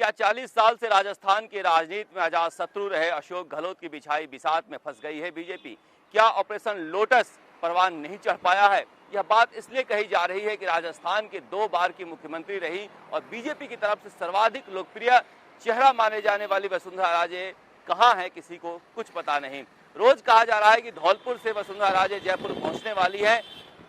क्या 40 साल से राजस्थान की राजनीति में अजात शत्रु रहे अशोक गहलोत की बिछाई बिसात में फंस गई है बीजेपी? क्या ऑपरेशन लोटस परवान नहीं चढ़ पाया है? यह बात इसलिए कही जा रही है कि राजस्थान के 2 बार की मुख्यमंत्री रही और बीजेपी की तरफ से सर्वाधिक लोकप्रिय चेहरा माने जाने वाली वसुंधरा राजे कहाँ है, किसी को कुछ पता नहीं। रोज कहा जा रहा है कि धौलपुर से वसुंधरा राजे जयपुर पहुंचने वाली है।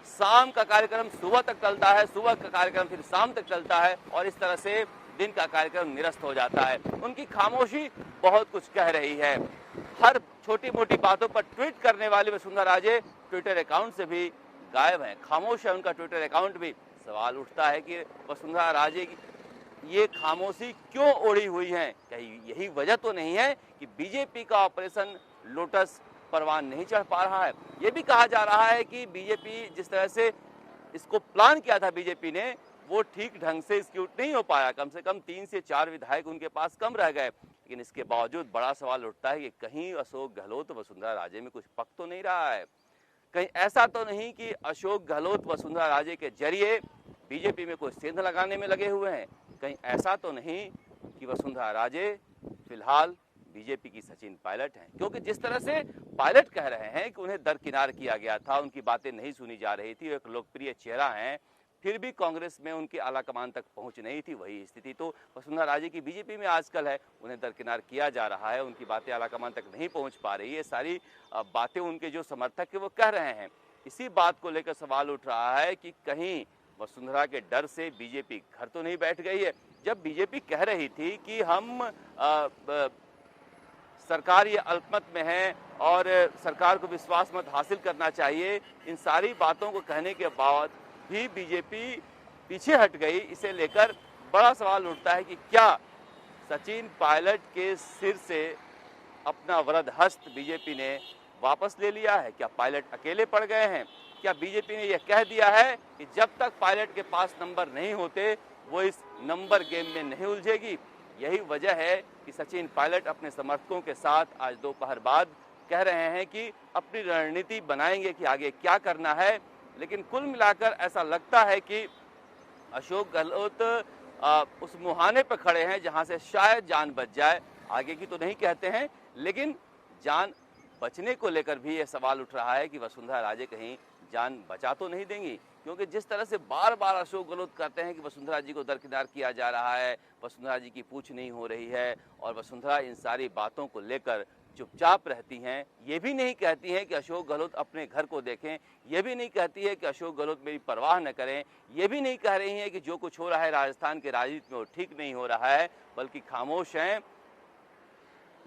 शाम का कार्यक्रम सुबह तक चलता है, सुबह का कार्यक्रम फिर शाम तक चलता है और इस तरह से दिन का कार्यक्रम निरस्त हो जाता है। उनकी खामोशी बहुत कुछ कह रही है। हर छोटी मोटी बातों पर ट्वीट करने वाली वसुंधरा राजे ट्विटर अकाउंट से भी गायब है, खामोश है उनका ट्विटर अकाउंट भी। सवाल उठता है कि वसुंधरा राजे की ये खामोशी क्यों ओढ़ी हुई है? कहीं यही वजह तो नहीं है कि बीजेपी का ऑपरेशन लोटस परवान नहीं चढ़ पा रहा है? ये भी कहा जा रहा है कि बीजेपी जिस तरह से इसको प्लान किया था बीजेपी ने, वो ठीक ढंग से एग्जीक्यूट नहीं हो पाया। कम से कम 3 से 4 विधायक उनके पास कम रह गए। लेकिन इसके बावजूद बड़ा सवाल उठता है कि कहीं अशोक गहलोत वसुंधरा राजे में कुछ पक तो नहीं रहा है? कहीं ऐसा तो नहीं कि अशोक गहलोत वसुंधरा राजे के जरिए बीजेपी में कोई सेंध लगाने में लगे हुए हैं? कहीं ऐसा तो नहीं कि वसुंधरा राजे फिलहाल बीजेपी की सचिन पायलट हैं? क्योंकि जिस तरह से पायलट कह रहे हैं कि उन्हें दरकिनार किया गया था, उनकी बातें नहीं सुनी जा रही थी, एक लोकप्रिय चेहरा हैं, फिर भी कांग्रेस में उनकी आला कमान तक पहुंच नहीं थी। वही स्थिति तो वसुंधरा राजे की बीजेपी में आजकल है। उन्हें दरकिनार किया जा रहा है, उनकी बातें आला कमान तक नहीं पहुंच पा रही है। सारी बातें उनके जो समर्थक है वो कह रहे हैं। इसी बात को लेकर सवाल उठ रहा है कि कहीं वसुंधरा के डर से बीजेपी घर तो नहीं बैठ गई है? जब बीजेपी कह रही थी कि हम सरकार ये अल्पमत में है और सरकार को विश्वास मत हासिल करना चाहिए, इन सारी बातों को कहने के बाद भी बीजेपी पीछे हट गई, इसे लेकर बड़ा सवाल उठता है कि क्या सचिन पायलट के सिर से अपना वरद हस्त बीजेपी ने वापस ले लिया है? क्या पायलट अकेले पड़ गए हैं? क्या बीजेपी ने यह कह दिया है कि जब तक पायलट के पास नंबर नहीं होते वो इस नंबर गेम में नहीं उलझेगी? यही वजह है कि सचिन पायलट अपने समर्थकों के साथ आज दोपहर बाद कह रहे हैं कि अपनी रणनीति बनाएंगे कि आगे क्या करना है। लेकिन कुल मिलाकर ऐसा लगता है कि अशोक गहलोत उस मुहाने पर खड़े हैं जहां से शायद जान बच जाए। आगे की तो नहीं कहते हैं, लेकिन जान बचने को लेकर भी ये सवाल उठ रहा है कि वसुंधरा राजे कहीं जान बचा तो नहीं देंगी? क्योंकि जिस तरह से बार बार अशोक गहलोत कहते हैं कि वसुंधरा जी को दरकिनार किया जा रहा है, वसुंधरा जी की पूछ नहीं हो रही है, और वसुंधरा इन सारी बातों को लेकर चुपचाप रहती हैं। ये भी नहीं कहती हैं कि अशोक गहलोत अपने घर को देखें, ये भी नहीं कहती है कि अशोक गहलोत मेरी परवाह न करें, ये भी नहीं कह रही हैं कि जो कुछ हो रहा है राजस्थान के राजनीति में वो ठीक नहीं हो रहा है, बल्कि खामोश हैं।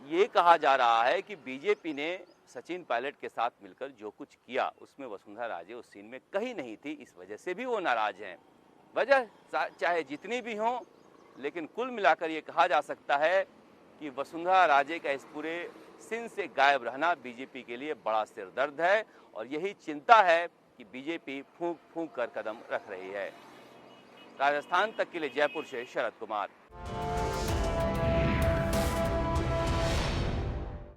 ये कहा जा रहा है कि बीजेपी ने सचिन पायलट के साथ मिलकर जो कुछ किया उसमें वसुंधरा राजे उस सीन में कहीं नहीं थी, इस वजह से भी वो नाराज हैं। वजह चाहे जितनी भी हो, लेकिन कुल मिलाकर ये कहा जा सकता है कि वसुंधरा राजे का इस पूरे सीन से गायब रहना बीजेपी के लिए बड़ा सिरदर्द है और यही चिंता है कि बीजेपी फूंक फूंक कर कदम रख रही है। राजस्थान तक के लिए जयपुर से शरद कुमार।